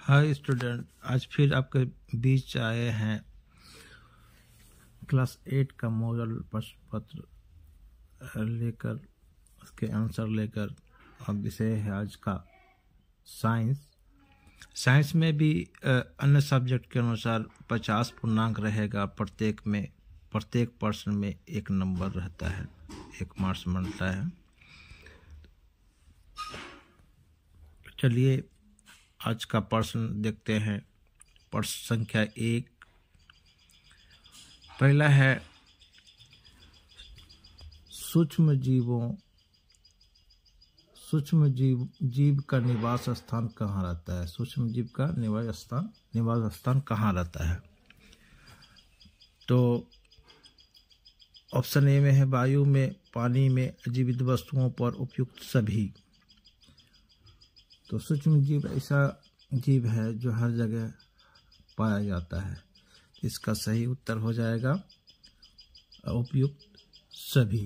Hi student, आज फिर आपके बीच आए हैं क्लास 8 का मॉडल प्रश्न पत्र लेकर, उसके आंसर लेकर। अब विषय है आज का साइंस। साइंस में भी अन्य सब्जेक्ट के अनुसार 50 पूर्णांक रहेगा। प्रत्येक प्रश्न में 1 नंबर रहता है, 1 मार्क्स बनता है। चलिए आज का प्रश्न देखते हैं। प्रश्न संख्या 1 पहला है, सूक्ष्म जीव का निवास स्थान कहाँ रहता है? सूक्ष्म जीव का निवास स्थान कहाँ रहता है? तो ऑप्शन ए में है वायु में, पानी में, जीवित वस्तुओं पर, उपयुक्त सभी। तो सूक्ष्म जीव ऐसा जीव है जो हर जगह पाया जाता है। इसका सही उत्तर हो जाएगा उपयुक्त सभी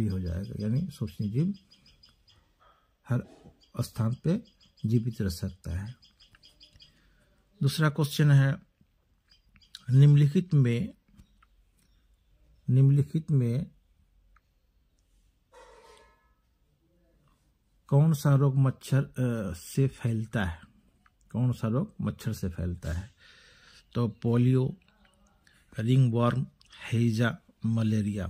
हो जाएगा, यानी सूक्ष्म जीव हर स्थान पे जीवित रह सकता है। दूसरा क्वेश्चन है, निम्नलिखित में कौन सा रोग मच्छर से फैलता है? कौन सा रोग मच्छर से फैलता है? तो पोलियो, रिंगवर्म, हैजा, मलेरिया।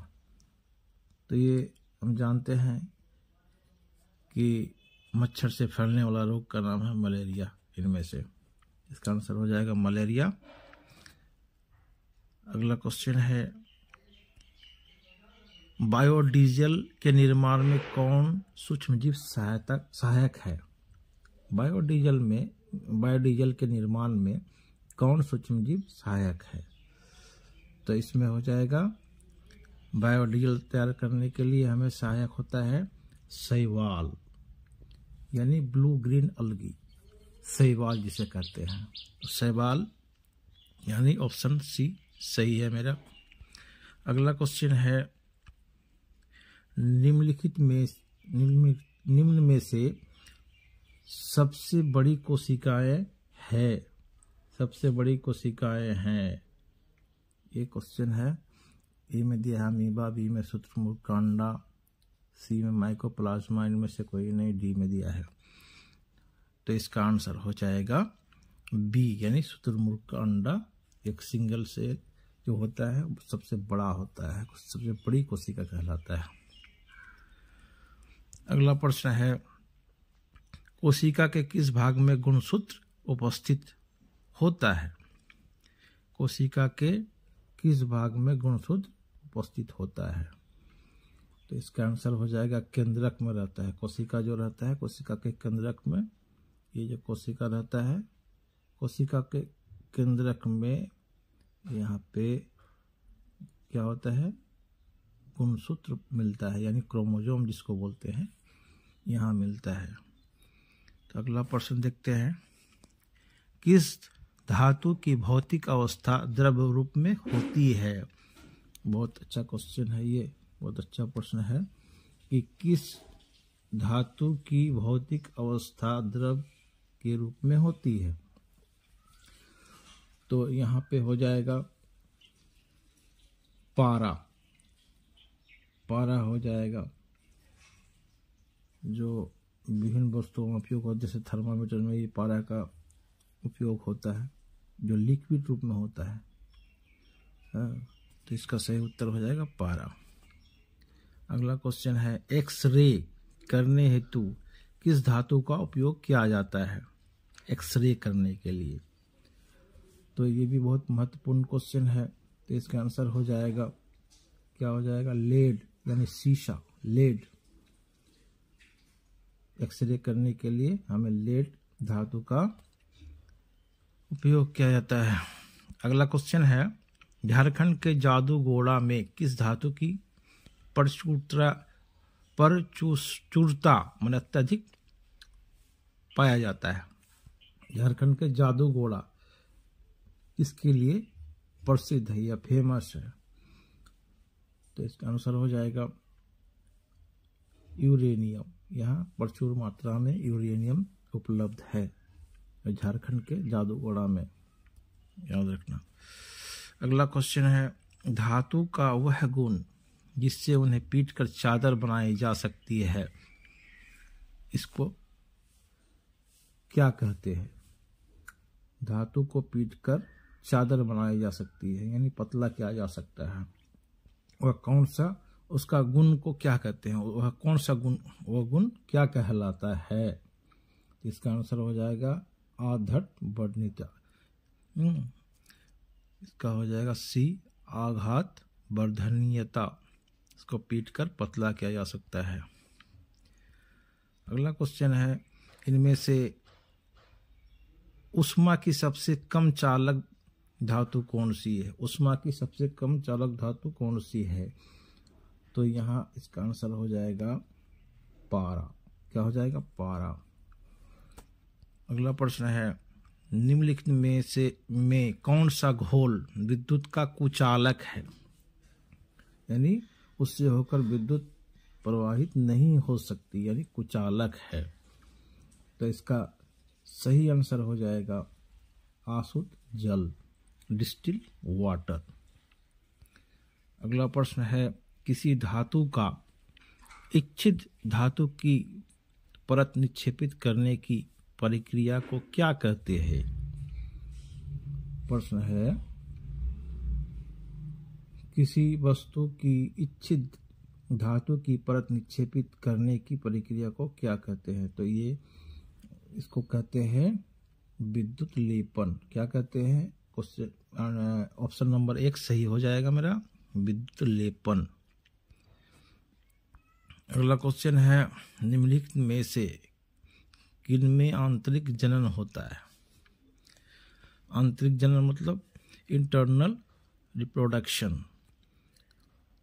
तो ये हम जानते हैं कि मच्छर से फैलने वाला रोग का नाम है मलेरिया। इनमें से इसका आंसर हो जाएगा मलेरिया। अगला क्वेश्चन है, बायोडीजल के निर्माण में कौन सूक्ष्मजीव सहायक है? बायोडीजल के निर्माण में कौन सूक्ष्मजीव सहायक है? तो इसमें हो जाएगा, बायोडीजल तैयार करने के लिए हमें सहायक होता है शैवाल, यानी ब्लू ग्रीन अलगी, शैवाल जिसे कहते हैं। तो शैवाल यानी ऑप्शन सी सही है मेरा। अगला क्वेश्चन है, निम्न में से सबसे बड़ी कोशिकाएं हैं। ये क्वेश्चन है। ए में दिया है अमीबा, बी में शुतुरमुर्ग का अंडा, सी में माइकोप्लाज्मा, इनमें से कोई नहीं, डी में दिया है। तो इसका आंसर हो जाएगा बी, यानी शुतुरमुर्ग का अंडा एक सिंगल सेल जो होता है सबसे बड़ा होता है, सबसे बड़ी कोशिका कहलाता है। अगला प्रश्न है, कोशिका के किस भाग में गुणसूत्र उपस्थित होता है? कोशिका के किस भाग में गुणसूत्र उपस्थित होता है? तो इसका आंसर हो जाएगा केंद्रक में रहता है। कोशिका जो रहता है, कोशिका के केंद्रक में, ये जो कोशिका रहता है, कोशिका के केंद्रक में यहाँ पे क्या होता है, गुणसूत्र मिलता है, यानी क्रोमोसोम जिसको बोलते हैं, यहाँ मिलता है। तो अगला प्रश्न देखते हैं, किस धातु की भौतिक अवस्था द्रव्य रूप में होती है? बहुत अच्छा क्वेश्चन है ये, बहुत अच्छा प्रश्न है कि किस धातु की भौतिक अवस्था द्रव के रूप में होती है। तो यहाँ पे हो जाएगा पारा हो जाएगा, जो विभिन्न वस्तुओं में उपयोग होता है, जैसे थर्मामीटर में ये पारा का उपयोग होता है, जो लिक्विड रूप में होता है। तो इसका सही उत्तर हो जाएगा पारा। अगला क्वेश्चन है, एक्सरे करने हेतु किस धातु का उपयोग किया जाता है? एक्सरे करने के लिए। तो ये भी बहुत महत्वपूर्ण क्वेश्चन है। तो इसका आंसर हो जाएगा, क्या हो जाएगा, लेड, यानी शीशा, लेड। एक्सरे करने के लिए हमें लेड धातु का उपयोग किया जाता है। अगला क्वेश्चन है, झारखंड के जादूगोड़ा में किस धातु की प्रचुरता माने अत्यधिक पाया जाता है? झारखंड के जादूगोड़ा किसके लिए प्रसिद्ध है या फेमस है? तो इसका आंसर हो जाएगा यूरेनियम। यहाँ प्रचुर मात्रा में यूरेनियम उपलब्ध है। झारखंड के जादूगोड़ा में, याद रखना। अगला क्वेश्चन है, धातु का वह गुण जिससे उन्हें पीटकर चादर बनाई जा सकती है, इसको क्या कहते हैं? धातु को पीटकर चादर बनाई जा सकती है, यानी पतला किया जा सकता है। वह कौन सा, उसका गुण को क्या कहते हैं? वह कौन सा गुण, वह गुण क्या कहलाता है? इसका आंसर हो जाएगा आधट वर्णिता। इसका हो जाएगा सी, आघात वर्धनीयता। इसको पीटकर पतला किया जा सकता है। अगला क्वेश्चन है, इनमें से उष्मा की सबसे कम चालक धातु कौन सी है? उष्मा की सबसे कम चालक धातु कौन सी है? तो यहाँ इसका आंसर हो जाएगा पारा। क्या हो जाएगा? पारा। अगला प्रश्न है, निम्नलिखित में कौन सा घोल विद्युत का कुचालक है? यानी उससे होकर विद्युत प्रवाहित नहीं हो सकती, यानी कुचालक है। तो इसका सही आंसर हो जाएगा आसुत जल, डिस्टिल वाटर। अगला प्रश्न है, किसी धातु का इच्छित धातु की परत निक्षेपित करने की प्रक्रिया को क्या कहते हैं? प्रश्न है, किसी वस्तु की इच्छित धातु की परत निक्षेपित करने की प्रक्रिया को क्या कहते हैं? तो ये इसको कहते हैं विद्युत लेपन। क्या कहते हैं? क्वेश्चन ऑप्शन नंबर 1 सही हो जाएगा मेरा, विद्युत लेपन। अगला क्वेश्चन है, निम्नलिखित में से किनमें आंतरिक जनन होता है? आंतरिक जनन मतलब इंटरनल रिप्रोडक्शन।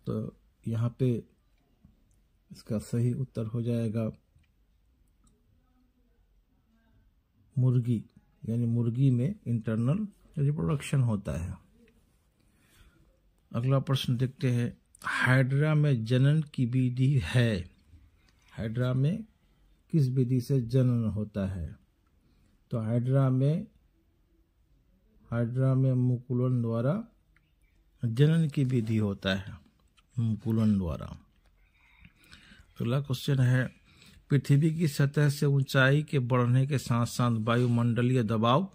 तो यहाँ पे इसका सही उत्तर हो जाएगा मुर्गी, यानी मुर्गी में इंटरनल रिप्रोडक्शन होता है। अगला प्रश्न देखते हैं, हाइड्रा में जनन की विधि है। हाइड्रा में किस विधि से जनन होता है? तो हाइड्रा में मुकुलन द्वारा जनन की विधि होता है, मुकुलन द्वारा। अगला क्वेश्चन है, पृथ्वी की सतह से ऊंचाई के बढ़ने के साथ साथ वायुमंडलीय दबाव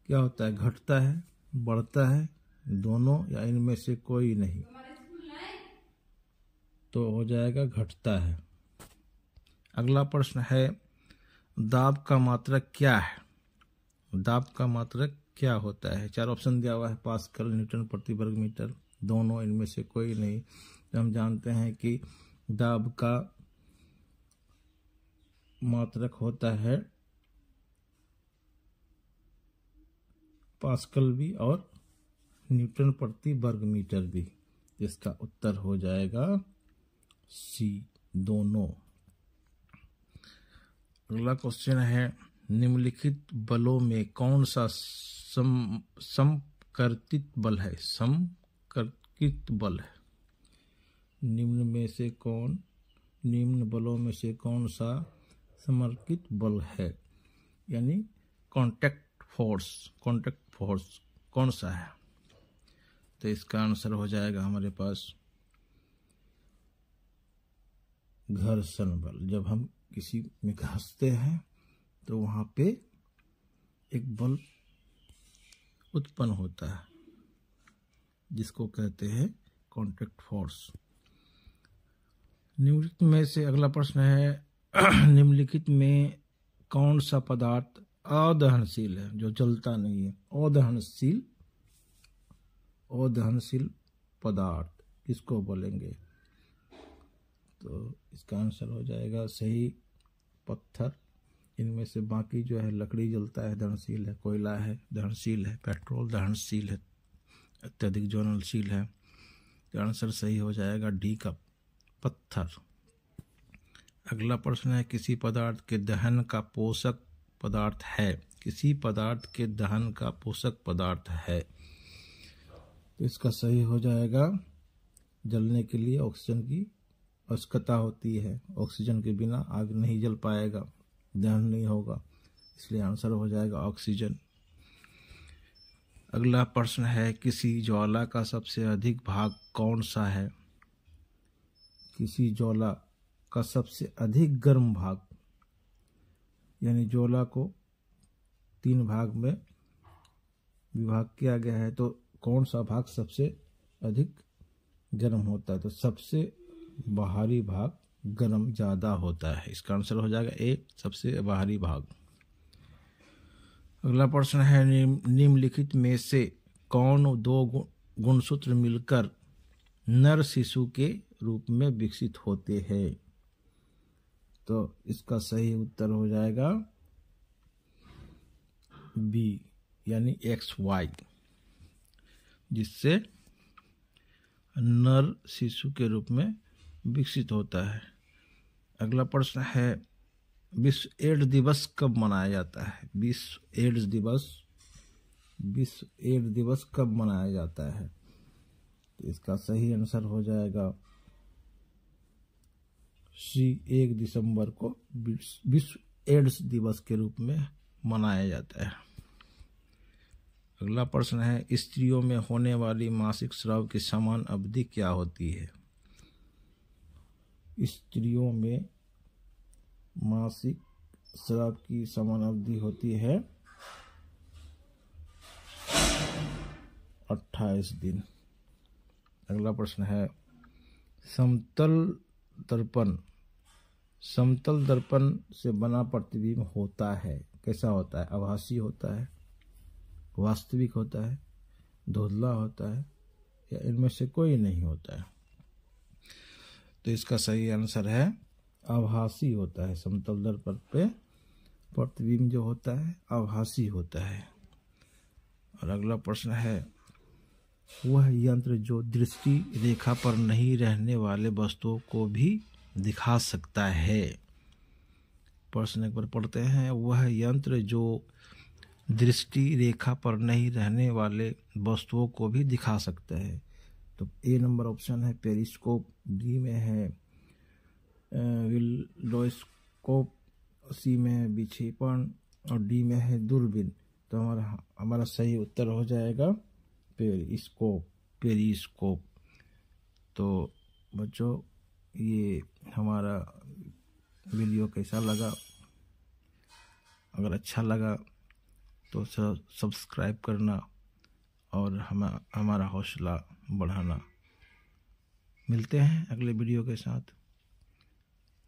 क्या होता है? घटता है, बढ़ता है, दोनों या इनमें से कोई नहीं? तो हो जाएगा घटता है। अगला प्रश्न है, दाब का मात्रक क्या है? दाब का मात्रक क्या होता है? 4 ऑप्शन दिया हुआ है, पास्कल, न्यूटन प्रति वर्ग मीटर, दोनों, इनमें से कोई नहीं। तो हम जानते हैं कि दाब का मात्रक होता है पास्कल भी और न्यूटन प्रति वर्ग मीटर भी। इसका उत्तर हो जाएगा सी, दोनों। अगला क्वेश्चन है, निम्नलिखित बलों में कौन सा समकर्तित बल है? समकर्तित बल है। निम्न बलों में से कौन सा समर्कित बल है? यानी कांटेक्ट फोर्स कौन सा है? तो इसका आंसर हो जाएगा हमारे पास घर्षण बल। जब हम किसी में घसते हैं तो वहां पे एक बल उत्पन्न होता है जिसको कहते हैं कांटेक्ट फोर्स। निम्नलिखित में से अगला प्रश्न है, निम्नलिखित में कौन सा पदार्थ अदहनशील है, जो जलता नहीं है? अदहनशील पदार्थ किसको बोलेंगे? तो इसका आंसर हो जाएगा सही पत्थर। इनमें से बाकी जो है, लकड़ी जलता है, दहनशील है, कोयला है, दहनशील है, पेट्रोल दहनशील है, अत्यधिक ज्वलनशील है। तो आंसर सही हो जाएगा डी का पत्थर। अगला प्रश्न है, किसी पदार्थ के दहन का पोषक पदार्थ है? किसी पदार्थ के दहन का पोषक पदार्थ है? तो इसका सही हो जाएगा, जलने के लिए ऑक्सीजन की आवश्यकता होती है। ऑक्सीजन के बिना आग नहीं जल पाएगा, दहन नहीं होगा। इसलिए आंसर हो जाएगा ऑक्सीजन। अगला प्रश्न है, किसी ज्वाला का सबसे अधिक भाग कौन सा है? किसी ज्वाला का सबसे अधिक गर्म भाग, यानी ज्वाला को 3 भाग में विभाग किया गया है, तो कौन सा भाग सबसे अधिक गर्म होता है? तो सबसे बाहरी भाग गर्म ज़्यादा होता है। इसका आंसर हो जाएगा ए, सबसे बाहरी भाग। अगला प्रश्न है, निम्नलिखित में से कौन 2 गुणसूत्र मिलकर नर शिशु के रूप में विकसित होते हैं? तो इसका सही उत्तर हो जाएगा बी, यानी XY, जिससे नर शिशु के रूप में विकसित होता है। अगला प्रश्न है, विश्व एड्स दिवस कब मनाया जाता है? विश्व एड्स दिवस कब मनाया जाता है? तो इसका सही आंसर हो जाएगा सी, 1 दिसंबर को विश्व एड्स दिवस के रूप में मनाया जाता है। अगला प्रश्न है, स्त्रियों में होने वाली मासिक स्राव की समान अवधि क्या होती है? स्त्रियों में मासिक स्राव की समान अवधि होती है 28 दिन। अगला प्रश्न है, समतल दर्पण से बना प्रतिबिंब होता है, कैसा होता है? आभासी होता है, वास्तविक होता है, धुंधला होता है, या इनमें से कोई नहीं होता है? तो इसका सही आंसर है आभासी होता है। समतल दर्पण पे प्रतिबिंब जो होता है आभासी होता है। और अगला प्रश्न है, वह यंत्र जो दृष्टि रेखा पर नहीं रहने वाले वस्तुओं को भी दिखा सकता है। प्रश्न एक बार पढ़ते हैं, वह यंत्र जो दृष्टि रेखा पर नहीं रहने वाले वस्तुओं को भी दिखा सकता है। तो ए नंबर ऑप्शन है पेरिस्कोप, बी में है विल्डोस्कोप, सी में है विक्षेपण और डी में है दूरबीन। तो हमारा सही उत्तर हो जाएगा पेरिस्कोप। तो बच्चों, ये हमारा वीडियो कैसा लगा? अगर अच्छा लगा तो सब्सक्राइब करना और हमारा हौसला बढ़ाना। मिलते हैं अगले वीडियो के साथ।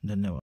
धन्यवाद।